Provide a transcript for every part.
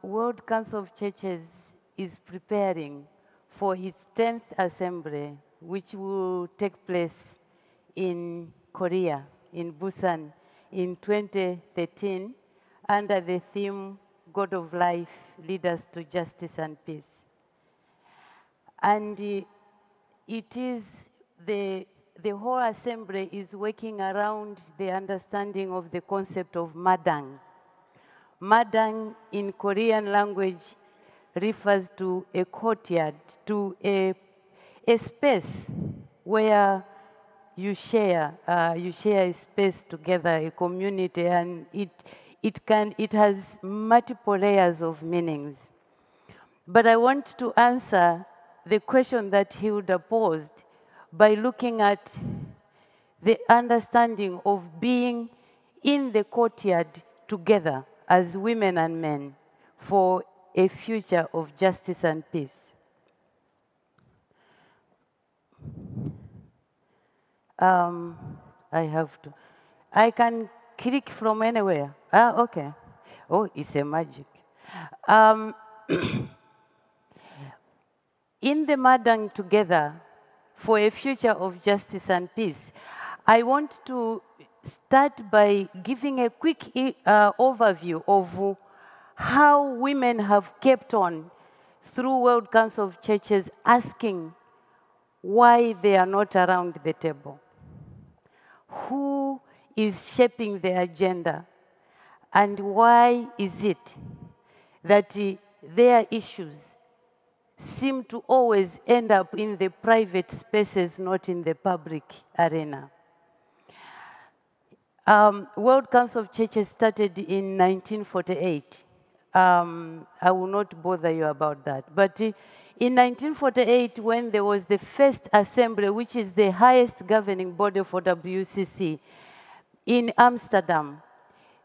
World Council of Churches is preparing for its 10th assembly, which will take place in Korea, in Busan, in 2013, under the theme, God of Life, Lead Us to Justice and Peace. And it is the whole assembly is working around the understanding of the concept of madang. Madang in Korean language refers to a courtyard, to a space where you share a space together, a community, and it has multiple layers of meanings. But I want to answer the question that Hilda posed by looking at the understanding of being in the courtyard together as women and men for a future of justice and peace. I can click from anywhere. Okay. Oh, it's a magic. In the Madang Together for a future of justice and peace, I want to start by giving a quick overview of how women have kept on through World Council of Churches asking why they are not around the table. Who is shaping the agenda? And why is it that their issues seem to always end up in the private spaces, not in the public arena? World Council of Churches started in 1948. I will not bother you about that. But in 1948, when there was the first assembly, which is the highest governing body for WCC, in Amsterdam,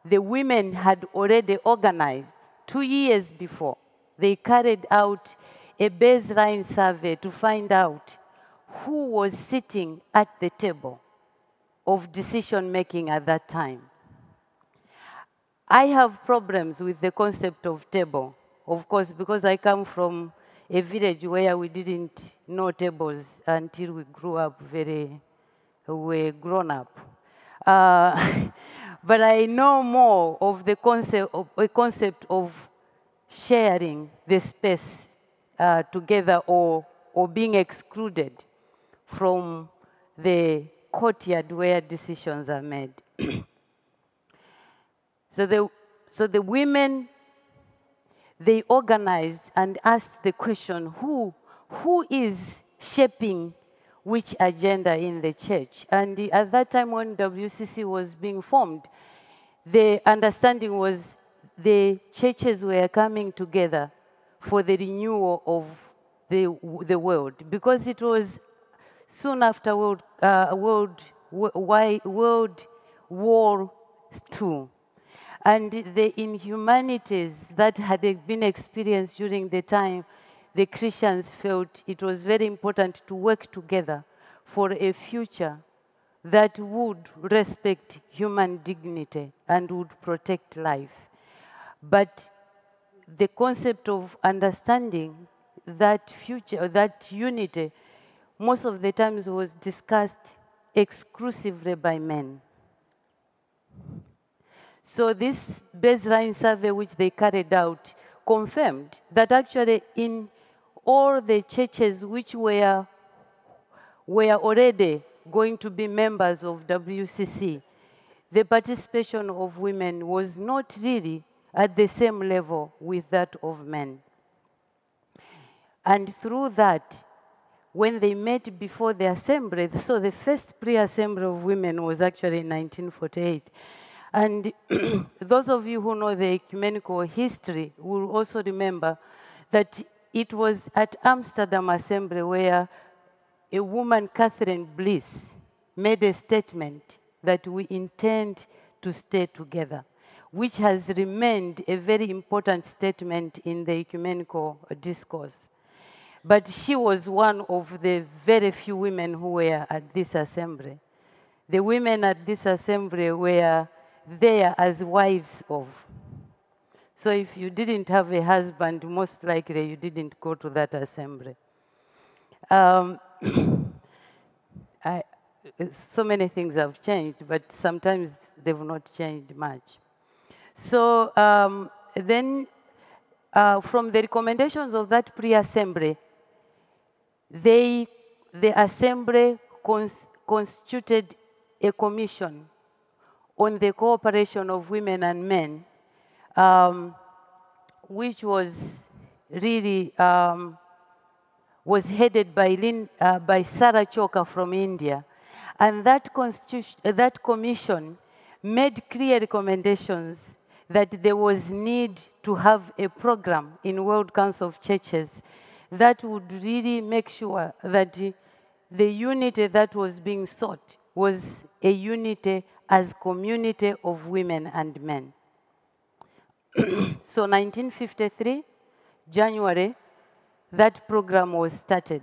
the women had already organized 2 years before. They carried out a baseline survey to find out who was sitting at the table of decision-making at that time. I have problems with the concept of table, of course, because I come from a village where we didn't know tables until we grew up we were grown up. But I know more of the concept of sharing the space together or being excluded from the courtyard where decisions are made. So the women, they organized and asked the question, who is shaping which agenda in the church? And at that time when WCC was being formed, the understanding was the churches were coming together for the renewal of the world, because it was soon after World War II. And the inhumanities that had been experienced during the time, the Christians felt it was very important to work together for a future that would respect human dignity and would protect life. But the concept of understanding that future, that unity, most of the times was discussed exclusively by men. So this baseline survey which they carried out confirmed that actually in all the churches which were already going to be members of WCC, the participation of women was not really at the same level with that of men. And through that, when they met before the assembly, so the first pre-assembly of women was actually in 1948. And those of you who know the ecumenical history will also remember that it was at Amsterdam Assembly where a woman, Catherine Bliss, made a statement that we intend to stay together, which has remained a very important statement in the ecumenical discourse. But she was one of the very few women who were at this assembly. The women at this assembly were there as wives of. So if you didn't have a husband, most likely you didn't go to that assembly. Um, I, so many things have changed, but sometimes they've not changed much. So then from the recommendations of that pre-assembly, the assembly constituted a commission on the cooperation of women and men, which was really was headed by Sarah Choka from India. And that commission made clear recommendations that there was need to have a program in World Council of Churches that would really make sure that the unity that was being sought was a unity as community of women and men. So 1953, January, that program was started.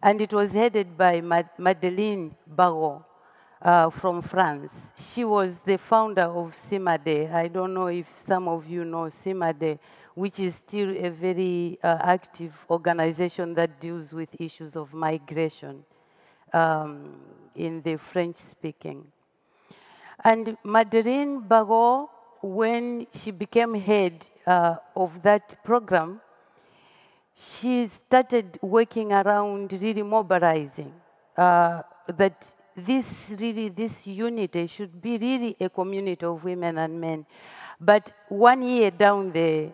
And it was headed by Madeleine Bagot from France. She was the founder of CIMADE. I don't know if some of you know CIMADE, which is still a very active organization that deals with issues of migration in the French-speaking. And Madeleine Bagot, when she became head of that program, she started working around really mobilizing that this unity should be really a community of women and men. But 1 year down the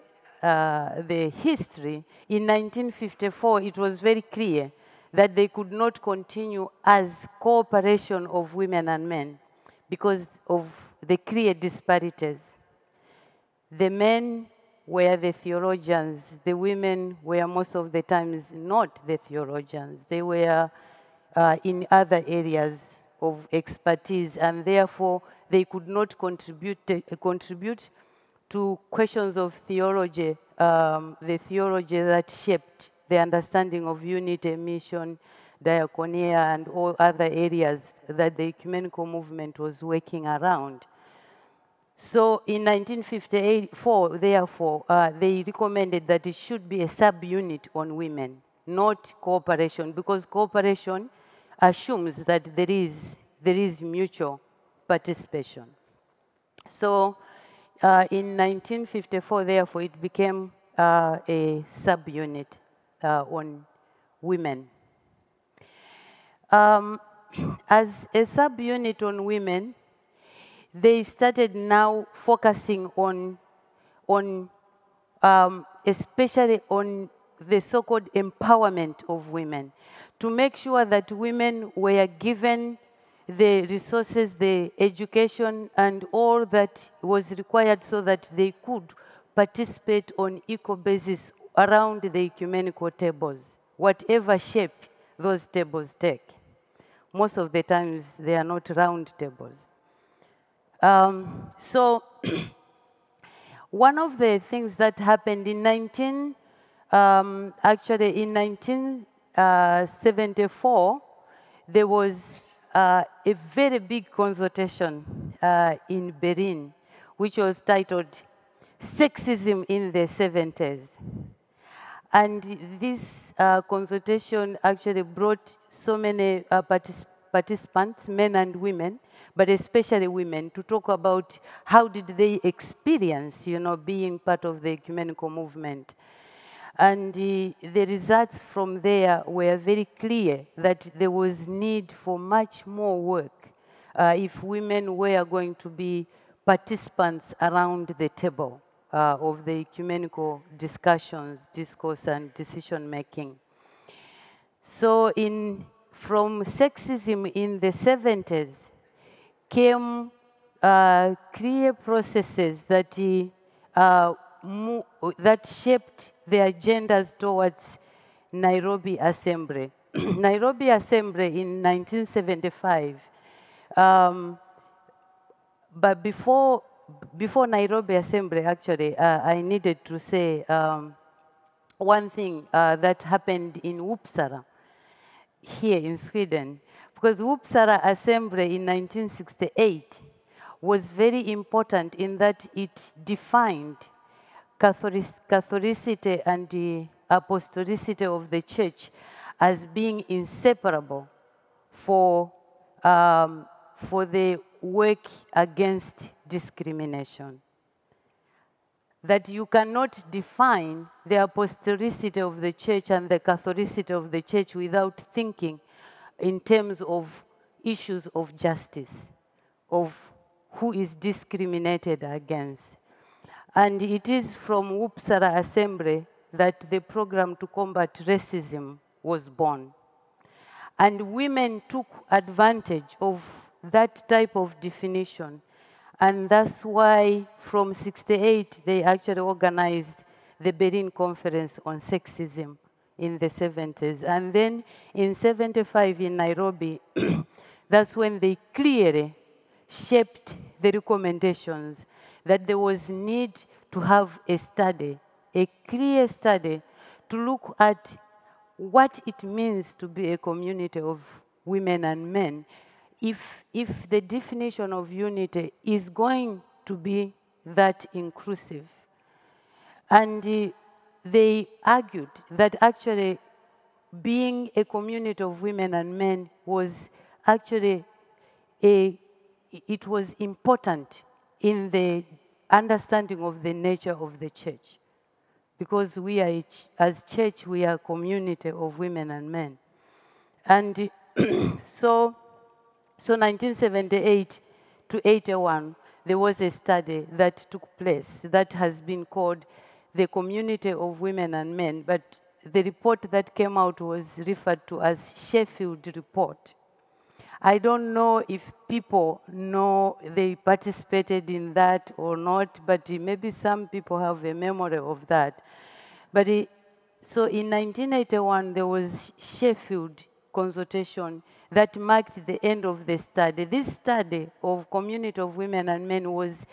history, in 1954, it was very clear that they could not continue as cooperation of women and men because of the clear disparities. The men were the theologians. The women were most of the times not the theologians. They were in other areas of expertise, and therefore they could not contribute to questions of theology, the theology that shaped the understanding of unity, mission, diaconia, and all other areas that the ecumenical movement was working around. So in 1954, therefore, they recommended that it should be a subunit on women, not cooperation, because cooperation assumes that there is mutual participation. So in 1954, therefore, it became a subunit on women. As a subunit on women, they started now focusing on especially on the so-called empowerment of women, to make sure that women were given the resources, the education, and all that was required so that they could participate on equal basis around the ecumenical tables, whatever shape those tables take. Most of the times, they are not round tables. So one of the things that happened in 1974, there was a very big consultation in Berlin, which was titled Sexism in the 70s. And this consultation actually brought so many participants, men and women, but especially women, to talk about how did they experience, being part of the ecumenical movement. And the results from there were very clear that there was need for much more work if women were going to be participants around the table of the ecumenical discussions, discourse, and decision-making. So from sexism in the 70s, came clear processes that shaped the agendas towards Nairobi Assembly. Nairobi Assembly in 1975. But before Nairobi Assembly, actually, I needed to say one thing that happened in Uppsala, here in Sweden. Because Uppsala Assembly in 1968 was very important in that it defined Catholicity and the apostolicity of the church as being inseparable for, for the work against discrimination. That you cannot define the apostolicity of the church and the Catholicity of the church without thinking in terms of issues of justice, of who is discriminated against. And it is from Uppsala Assembly that the program to combat racism was born. And women took advantage of that type of definition. And that's why from '68, they actually organized the Berlin Conference on Sexism in the '70s. And then in '75 in Nairobi, that's when they clearly shaped the recommendations that there was need to have a study, a clear study, to look at what it means to be a community of women and men if the definition of unity is going to be that inclusive. And they argued that actually being a community of women and men was actually it was important in the understanding of the nature of the church. Because we are, as church, we are a community of women and men. And so 1978 to 81, there was a study that took place that has been called the Community of Women and Men, but the report that came out was referred to as Sheffield Report. I don't know if people know they participated in that or not, but maybe some people have a memory of that. But so in 1981, there was Sheffield consultation that marked the end of the study. This study of community of women and men was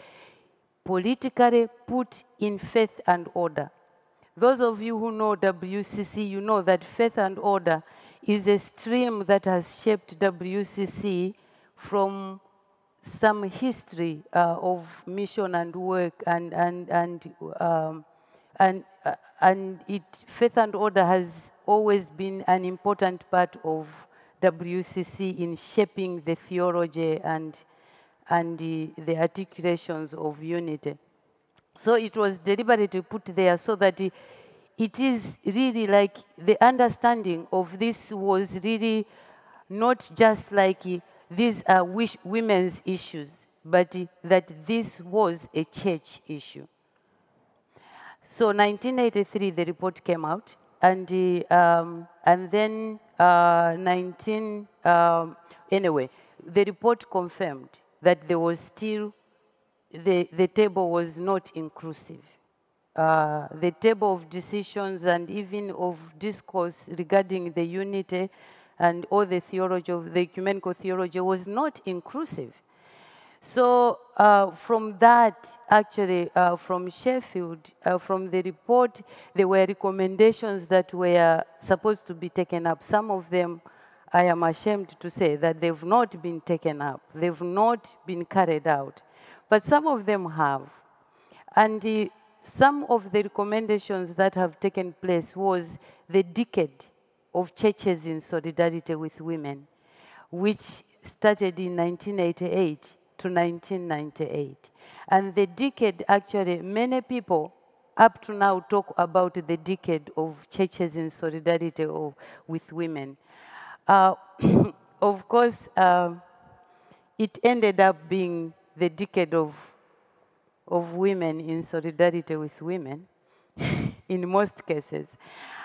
politically put in faith and order. Those of you who know WCC, you know that faith and order is a stream that has shaped WCC from some history of mission and work, faith and order has always been an important part of WCC in shaping the theology and the articulations of unity. So it was deliberately put there so that it is really like the understanding of this was really not just like these are women's issues, but that this was a church issue. So 1983, the report came out, and then anyway, the report confirmed that there was still, the table was not inclusive. The table of decisions and even of discourse regarding the unity and all the theology of the ecumenical theology was not inclusive. So from that, actually, from Sheffield, from the report, there were recommendations that were supposed to be taken up. Some of them, I am ashamed to say that they've not been taken up. They've not been carried out. But some of them have. And some of the recommendations that have taken place was the decade of churches in solidarity with women, which started in 1988 to 1998. And the decade, actually, many people up to now talk about the decade of churches in solidarity with women. Of course, it ended up being the decade of women in solidarity with women, in most cases.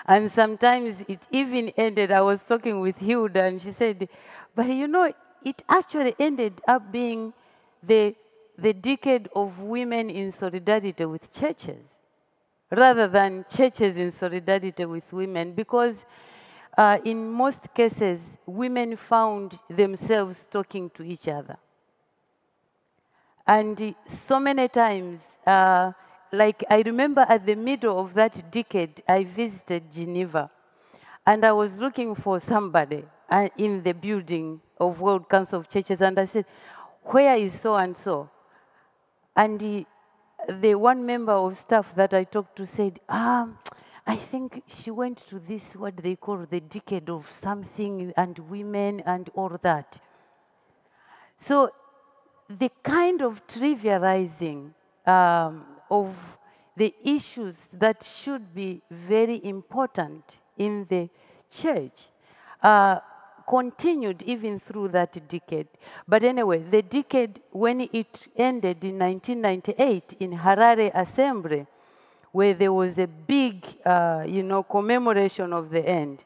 And sometimes it even ended, I was talking with Hilda, and she said, but you know, it actually ended up being the decade of women in solidarity with churches, rather than churches in solidarity with women, because in most cases, women found themselves talking to each other. And so many times, like I remember at the middle of that decade, I visited Geneva, and I was looking for somebody in the building of World Council of Churches, and I said, where is so-and-so? And the one member of staff that I talked to said, I think she went to this, what they call the decade of something and women and all that. So the kind of trivializing of the issues that should be very important in the church continued even through that decade. But anyway, the decade when it ended in 1998 in Harare Assembly, where there was a big, commemoration of the end.